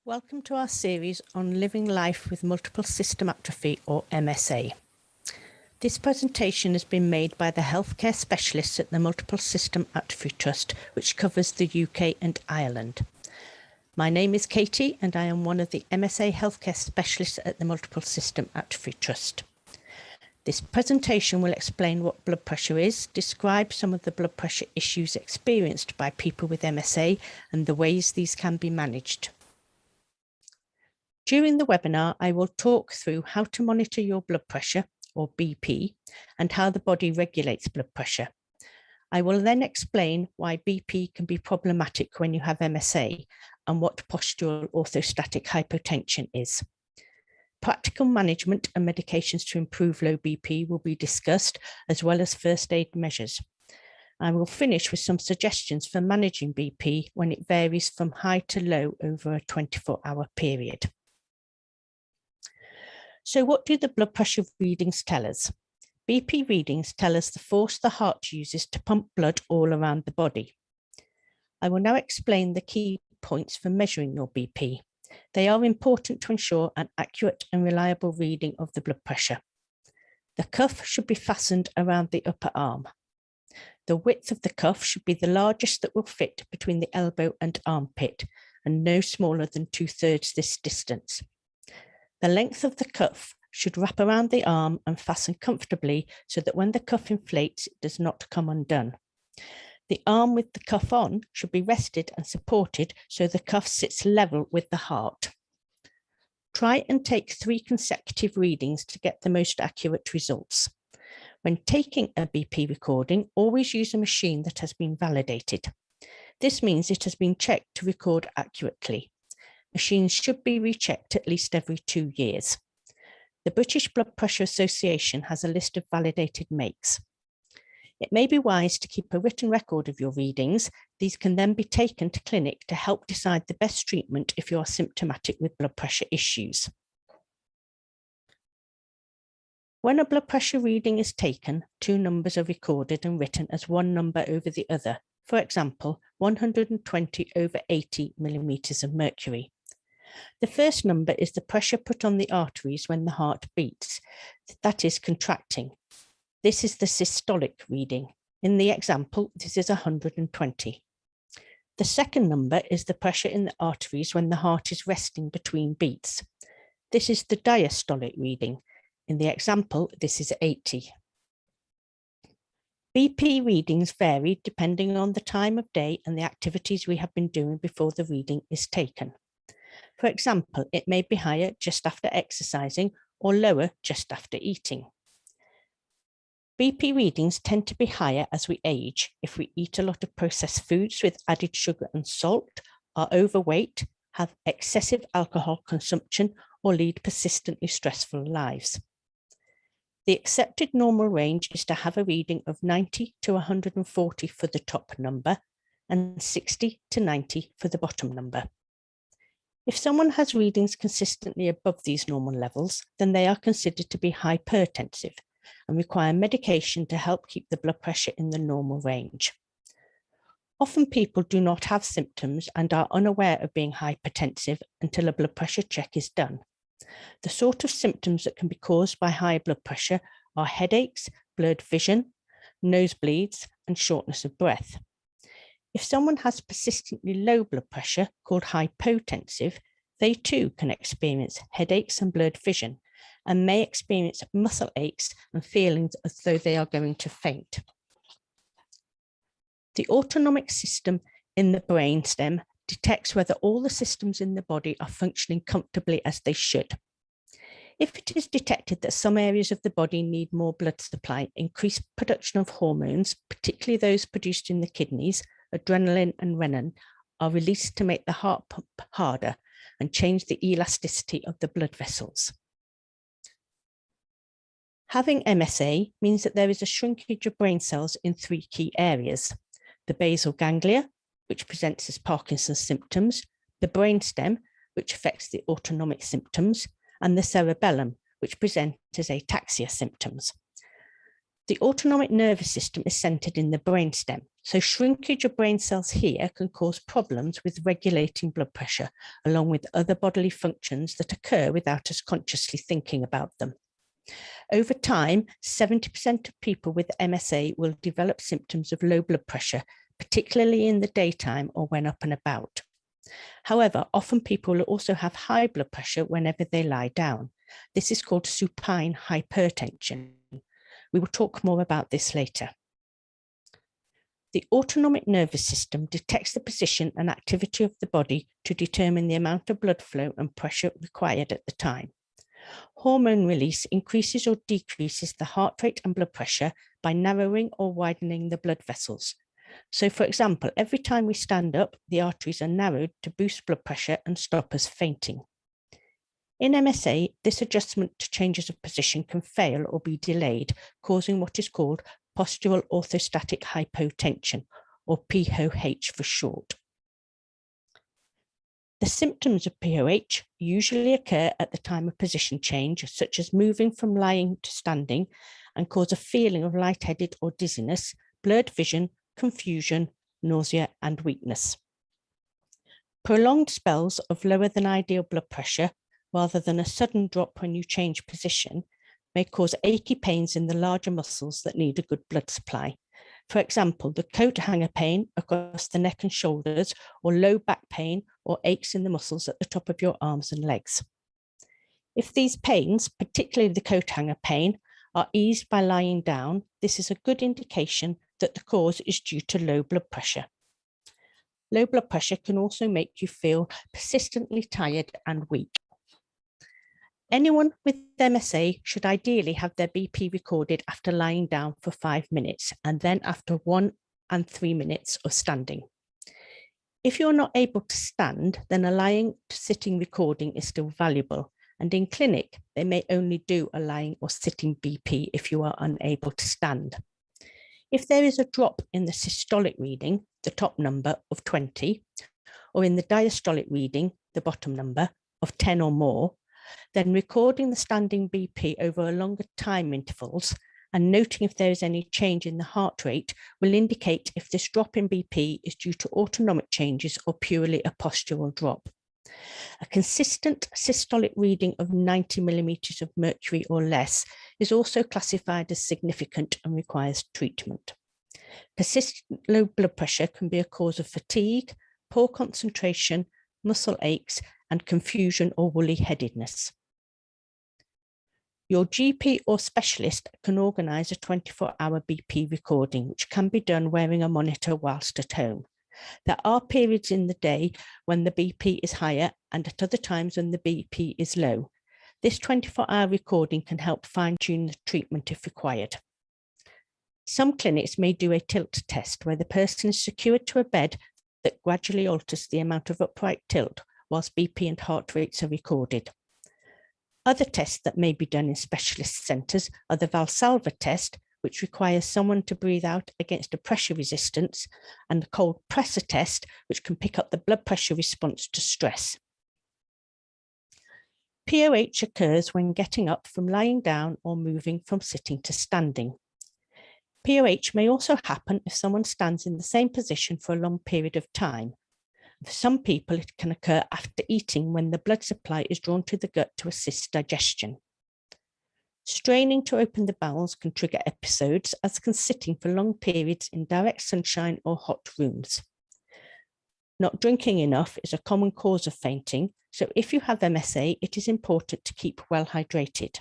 Welcome to our series on living life with multiple system atrophy, or MSA. This presentation has been made by the healthcare specialists at the Multiple System Atrophy Trust, which covers the UK and Ireland. My name is Katie and I am one of the MSA Health Care Specialists at the Multiple System Atrophy Trust. This presentation will explain what blood pressure is, describe some of the blood pressure issues experienced by people with MSA and the ways these can be managed. During the webinar, I will talk through how to monitor your blood pressure, or BP, and how the body regulates blood pressure. I will then explain why BP can be problematic when you have MSA and what postural orthostatic hypotension is. Practical management and medications to improve low BP will be discussed, as well as first aid measures. I will finish with some suggestions for managing BP when it varies from high to low over a 24-hour period. So what do the blood pressure readings tell us? BP readings tell us the force the heart uses to pump blood all around the body. I will now explain the key points for measuring your BP. They are important to ensure an accurate and reliable reading of the blood pressure. The cuff should be fastened around the upper arm. The width of the cuff should be the largest that will fit between the elbow and armpit, and no smaller than 2/3 this distance. The length of the cuff should wrap around the arm and fasten comfortably so that when the cuff inflates, it does not come undone. The arm with the cuff on should be rested and supported so the cuff sits level with the heart. Try and take 3 consecutive readings to get the most accurate results. When taking a BP recording, always use a machine that has been validated. This means it has been checked to record accurately. Machines should be rechecked at least every 2 years. The British Blood Pressure Association has a list of validated makes. It may be wise to keep a written record of your readings. These can then be taken to clinic to help decide the best treatment if you are symptomatic with blood pressure issues. When a blood pressure reading is taken, 2 numbers are recorded and written as one number over the other. For example, 120/80 millimeters of mercury. The first number is the pressure put on the arteries when the heart beats, that is contracting. This is the systolic reading. In the example, this is 120. The second number is the pressure in the arteries when the heart is resting between beats. This is the diastolic reading. In the example, this is 80. BP readings vary depending on the time of day and the activities we have been doing before the reading is taken. For example, it may be higher just after exercising or lower just after eating. BP readings tend to be higher as we age if we eat a lot of processed foods with added sugar and salt, are overweight, have excessive alcohol consumption, or lead persistently stressful lives. The accepted normal range is to have a reading of 90 to 140 for the top number and 60 to 90 for the bottom number. If someone has readings consistently above these normal levels, then they are considered to be hypertensive and require medication to help keep the blood pressure in the normal range. Often people do not have symptoms and are unaware of being hypertensive until a blood pressure check is done. The sort of symptoms that can be caused by high blood pressure are headaches, blurred vision, nosebleeds, and shortness of breath. If someone has persistently low blood pressure, called hypotensive, they too can experience headaches and blurred vision, and may experience muscle aches and feelings as though they are going to faint. The autonomic system in the brainstem detects whether all the systems in the body are functioning comfortably as they should. If it is detected that some areas of the body need more blood supply, increased production of hormones, particularly those produced in the kidneys, adrenaline and renin, are released to make the heart pump harder and change the elasticity of the blood vessels. Having MSA means that there is a shrinkage of brain cells in 3 key areas: the basal ganglia, which presents as Parkinson's symptoms, the brainstem, which affects the autonomic symptoms, and the cerebellum, which presents as ataxia symptoms. The autonomic nervous system is centered in the brainstem, So shrinkage of brain cells here can cause problems with regulating blood pressure, along with other bodily functions that occur without us consciously thinking about them. Over time, 70% of people with MSA will develop symptoms of low blood pressure, particularly in the daytime or when up and about. However, often people will also have high blood pressure whenever they lie down. This is called supine hypertension. We will talk more about this later. The autonomic nervous system detects the position and activity of the body to determine the amount of blood flow and pressure required at the time. Hormone release increases or decreases the heart rate and blood pressure by narrowing or widening the blood vessels. So, for example, every time we stand up, the arteries are narrowed to boost blood pressure and stop us fainting. In MSA, this adjustment to changes of position can fail or be delayed, causing what is called postural orthostatic hypotension, or POH for short. The symptoms of POH usually occur at the time of position change, such as moving from lying to standing, and cause a feeling of lightheaded or dizziness, blurred vision, confusion, nausea, and weakness. Prolonged spells of lower than ideal blood pressure, rather than a sudden drop when you change position, may cause achy pains in the larger muscles that need a good blood supply. For example, the coat hanger pain across the neck and shoulders, or low back pain or aches in the muscles at the top of your arms and legs. If these pains, particularly the coat hanger pain, are eased by lying down, this is a good indication that the cause is due to low blood pressure. Low blood pressure can also make you feel persistently tired and weak. Anyone with MSA should ideally have their BP recorded after lying down for 5 minutes and then after 1 and 3 minutes of standing. If you're not able to stand, then a lying to sitting recording is still valuable. And in clinic, they may only do a lying or sitting BP if you are unable to stand. If there is a drop in the systolic reading, the top number of 20, or in the diastolic reading, the bottom number of 10 or more, then recording the standing BP over a longer time intervals and noting if there is any change in the heart rate will indicate if this drop in BP is due to autonomic changes or purely a postural drop. A consistent systolic reading of 90 millimeters of mercury or less is also classified as significant and requires treatment. Persistent low blood pressure can be a cause of fatigue, poor concentration, muscle aches, and confusion or woolly headedness. Your GP or specialist can organise a 24-hour BP recording, which can be done wearing a monitor whilst at home. There are periods in the day when the BP is higher and at other times when the BP is low. This 24-hour recording can help fine-tune the treatment if required. Some clinics may do a tilt test where the person is secured to a bed that gradually alters the amount of upright tilt whilst BP and heart rates are recorded. Other tests that may be done in specialist centres are the Valsalva test, which requires someone to breathe out against a pressure resistance, and the cold pressor test, which can pick up the blood pressure response to stress. POH occurs when getting up from lying down or moving from sitting to standing. POH may also happen if someone stands in the same position for a long period of time. For some people, it can occur after eating when the blood supply is drawn to the gut to assist digestion. Straining to open the bowels can trigger episodes, as can sitting for long periods in direct sunshine or hot rooms. Not drinking enough is a common cause of fainting, so if you have MSA, it is important to keep well hydrated.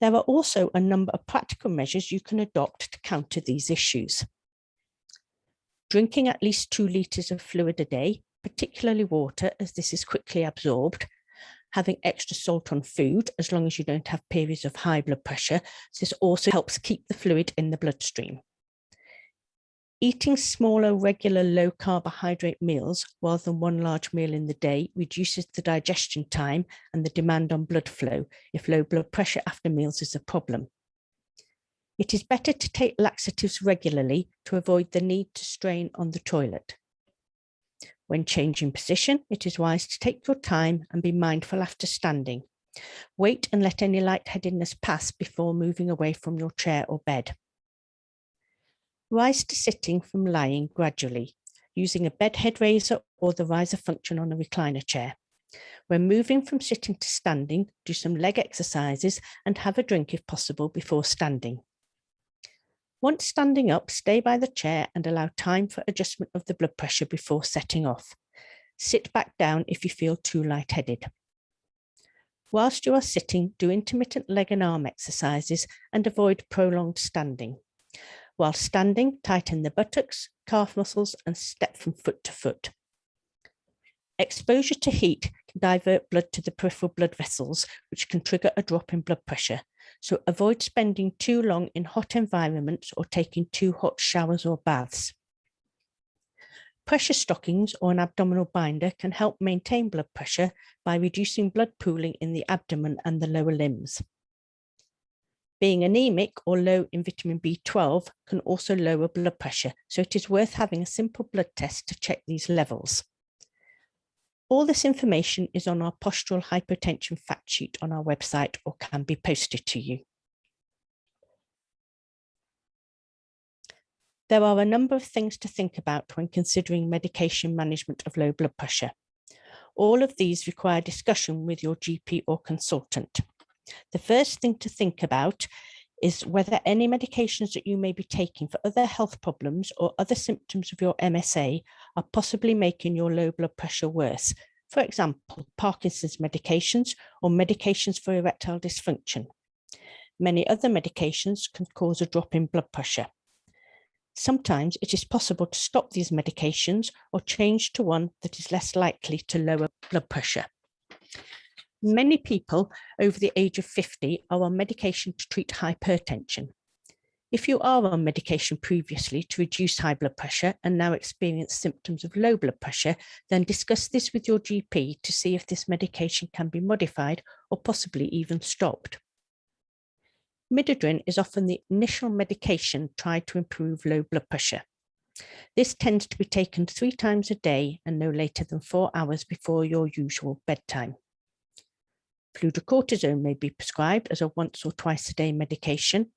There are also a number of practical measures you can adopt to counter these issues. Drinking at least 2 litres of fluid a day, particularly water, as this is quickly absorbed. Having extra salt on food, as long as you don't have periods of high blood pressure. This also helps keep the fluid in the bloodstream. Eating smaller, regular, low carbohydrate meals rather than one large meal in the day reduces the digestion time and the demand on blood flow if low blood pressure after meals is a problem. It is better to take laxatives regularly to avoid the need to strain on the toilet. When changing position, it is wise to take your time and be mindful after standing. Wait and let any lightheadedness pass before moving away from your chair or bed. Rise to sitting from lying gradually, using a bed head raiser or the riser function on a recliner chair. When moving from sitting to standing, do some leg exercises and have a drink if possible before standing. Once standing up, stay by the chair and allow time for adjustment of the blood pressure before setting off. Sit back down if you feel too lightheaded. Whilst you are sitting, do intermittent leg and arm exercises and avoid prolonged standing. While standing, tighten the buttocks, calf muscles, and step from foot to foot. Exposure to heat can divert blood to the peripheral blood vessels, which can trigger a drop in blood pressure. So avoid spending too long in hot environments or taking too hot showers or baths. Pressure stockings or an abdominal binder can help maintain blood pressure by reducing blood pooling in the abdomen and the lower limbs. Being anemic or low in vitamin B12 can also lower blood pressure, so it is worth having a simple blood test to check these levels. All this information is on our postural hypotension fact sheet on our website or can be posted to you. There are a number of things to think about when considering medication management of low blood pressure. All of these require discussion with your GP or consultant. The first thing to think about is whether any medications that you may be taking for other health problems or other symptoms of your MSA are possibly making your low blood pressure worse. For example, Parkinson's medications or medications for erectile dysfunction. Many other medications can cause a drop in blood pressure. Sometimes it is possible to stop these medications or change to one that is less likely to lower blood pressure. Many people over the age of 50 are on medication to treat hypertension. If you are on medication previously to reduce high blood pressure and now experience symptoms of low blood pressure, then discuss this with your GP to see if this medication can be modified or possibly even stopped. Midodrine is often the initial medication tried to improve low blood pressure. This tends to be taken 3 times a day and no later than 4 hours before your usual bedtime. Fludrocortisone may be prescribed as a once or twice a day medication.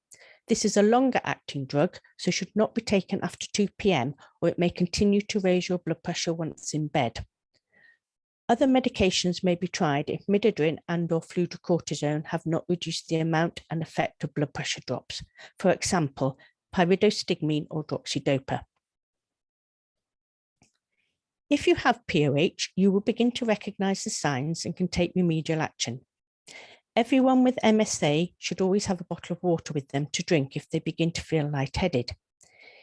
This is a longer acting drug, so should not be taken after 2 p.m. or it may continue to raise your blood pressure once in bed. Other medications may be tried if midodrine and or fludrocortisone have not reduced the amount and effect of blood pressure drops. For example, pyridostigmine or droxidopa. If you have POH, you will begin to recognize the signs and can take remedial action. Everyone with MSA should always have a bottle of water with them to drink if they begin to feel lightheaded.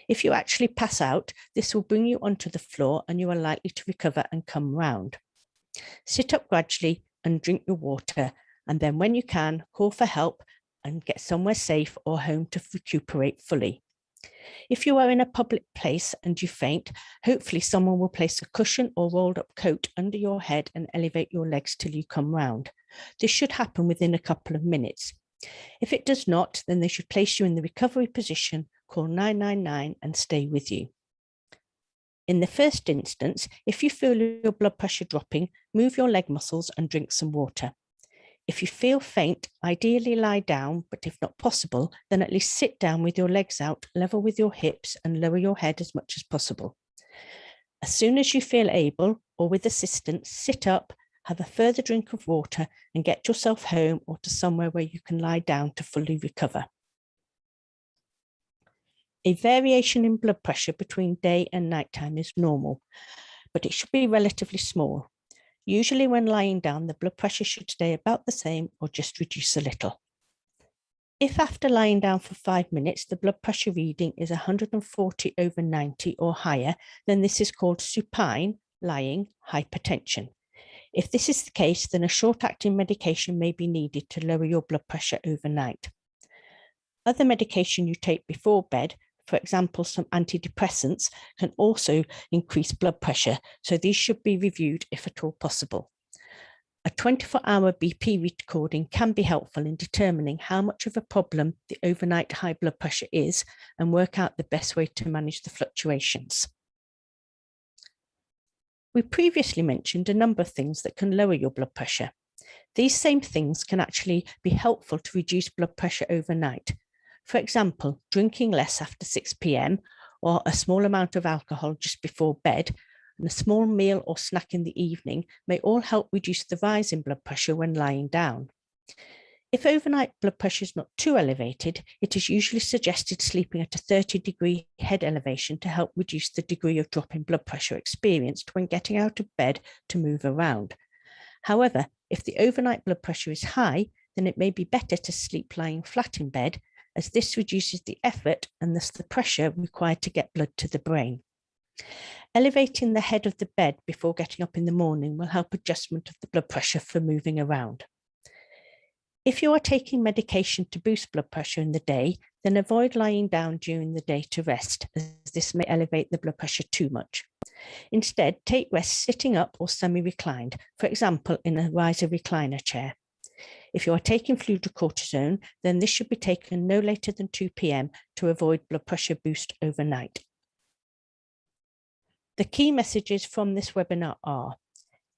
If you actually pass out, this will bring you onto the floor and you are likely to recover and come round. Sit up gradually and drink your water, and then when you can, call for help and get somewhere safe or home to recuperate fully. If you are in a public place and you faint, hopefully someone will place a cushion or rolled up coat under your head and elevate your legs till you come round. This should happen within a couple of minutes. If it does not, then they should place you in the recovery position, call 999 and stay with you. In the first instance, if you feel your blood pressure dropping, move your leg muscles and drink some water. If you feel faint, ideally lie down, but if not possible, then at least sit down with your legs out, level with your hips and lower your head as much as possible. As soon as you feel able, or with assistance, sit up, have a further drink of water and get yourself home or to somewhere where you can lie down to fully recover. A variation in blood pressure between day and nighttime is normal, but it should be relatively small. Usually when lying down, the blood pressure should stay about the same or just reduce a little. If after lying down for 5 minutes, the blood pressure reading is 140/90 or higher, then this is called supine lying hypertension. If this is the case, then a short-acting medication may be needed to lower your blood pressure overnight. Other medication you take before bed, for example, some antidepressants, can also increase blood pressure, so these should be reviewed if at all possible. A 24-hour BP recording can be helpful in determining how much of a problem the overnight high blood pressure is and work out the best way to manage the fluctuations. We previously mentioned a number of things that can lower your blood pressure. These same things can actually be helpful to reduce blood pressure overnight. For example, drinking less after 6 p.m. or a small amount of alcohol just before bed, and a small meal or snack in the evening may all help reduce the rise in blood pressure when lying down. If overnight blood pressure is not too elevated, it is usually suggested sleeping at a 30-degree head elevation to help reduce the degree of drop in blood pressure experienced when getting out of bed to move around. However, if the overnight blood pressure is high, then it may be better to sleep lying flat in bed, as this reduces the effort and thus the pressure required to get blood to the brain. Elevating the head of the bed before getting up in the morning will help adjustment of the blood pressure for moving around. If you are taking medication to boost blood pressure in the day, then avoid lying down during the day to rest, as this may elevate the blood pressure too much. Instead, take rest sitting up or semi-reclined, for example, in a riser recliner chair. If you are taking fludrocortisone, then this should be taken no later than 2 p.m. to avoid blood pressure boost overnight. The key messages from this webinar are: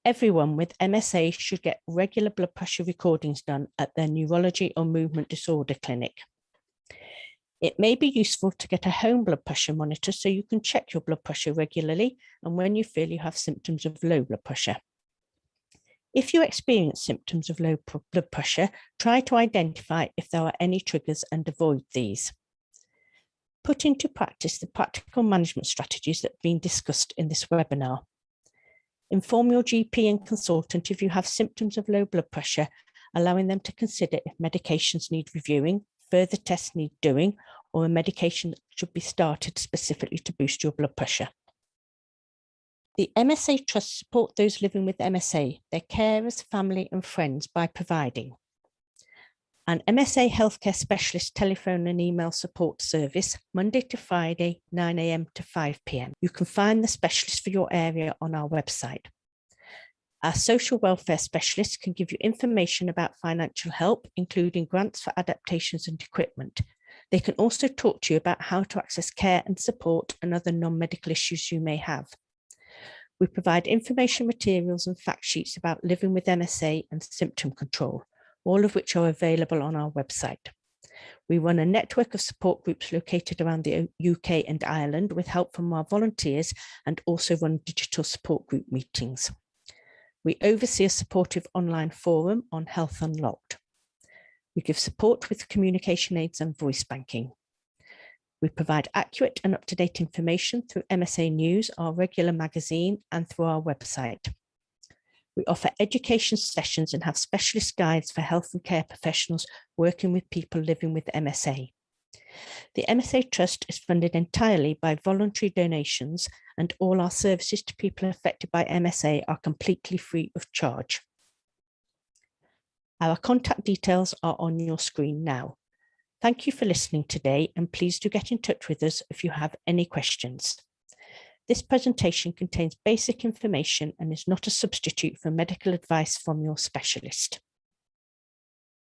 everyone with MSA should get regular blood pressure recordings done at their neurology or movement disorder clinic. It may be useful to get a home blood pressure monitor so you can check your blood pressure regularly and when you feel you have symptoms of low blood pressure. If you experience symptoms of low blood pressure, try to identify if there are any triggers and avoid these. Put into practice the practical management strategies that have been discussed in this webinar. Inform your GP and consultant if you have symptoms of low blood pressure, allowing them to consider if medications need reviewing, further tests need doing, or a medication that should be started specifically to boost your blood pressure. The MSA Trust support those living with MSA, their carers, family and friends by providing an MSA Health Care Specialist telephone and email support service, Monday to Friday, 9 a.m. to 5 p.m. You can find the specialist for your area on our website. Our social welfare specialists can give you information about financial help, including grants for adaptations and equipment. They can also talk to you about how to access care and support and other non-medical issues you may have. We provide information materials and fact sheets about living with MSA and symptom control, all of which are available on our website. We run a network of support groups located around the UK and Ireland with help from our volunteers, and also run digital support group meetings. We oversee a supportive online forum on Health Unlocked. We give support with communication aids and voice banking. We provide accurate and up-to-date information through MSA News, our regular magazine, and through our website. We offer education sessions and have specialist guides for health and care professionals working with people living with MSA. The MSA Trust is funded entirely by voluntary donations, and all our services to people affected by MSA are completely free of charge. Our contact details are on your screen now. Thank you for listening today, and please do get in touch with us if you have any questions. This presentation contains basic information and is not a substitute for medical advice from your specialist.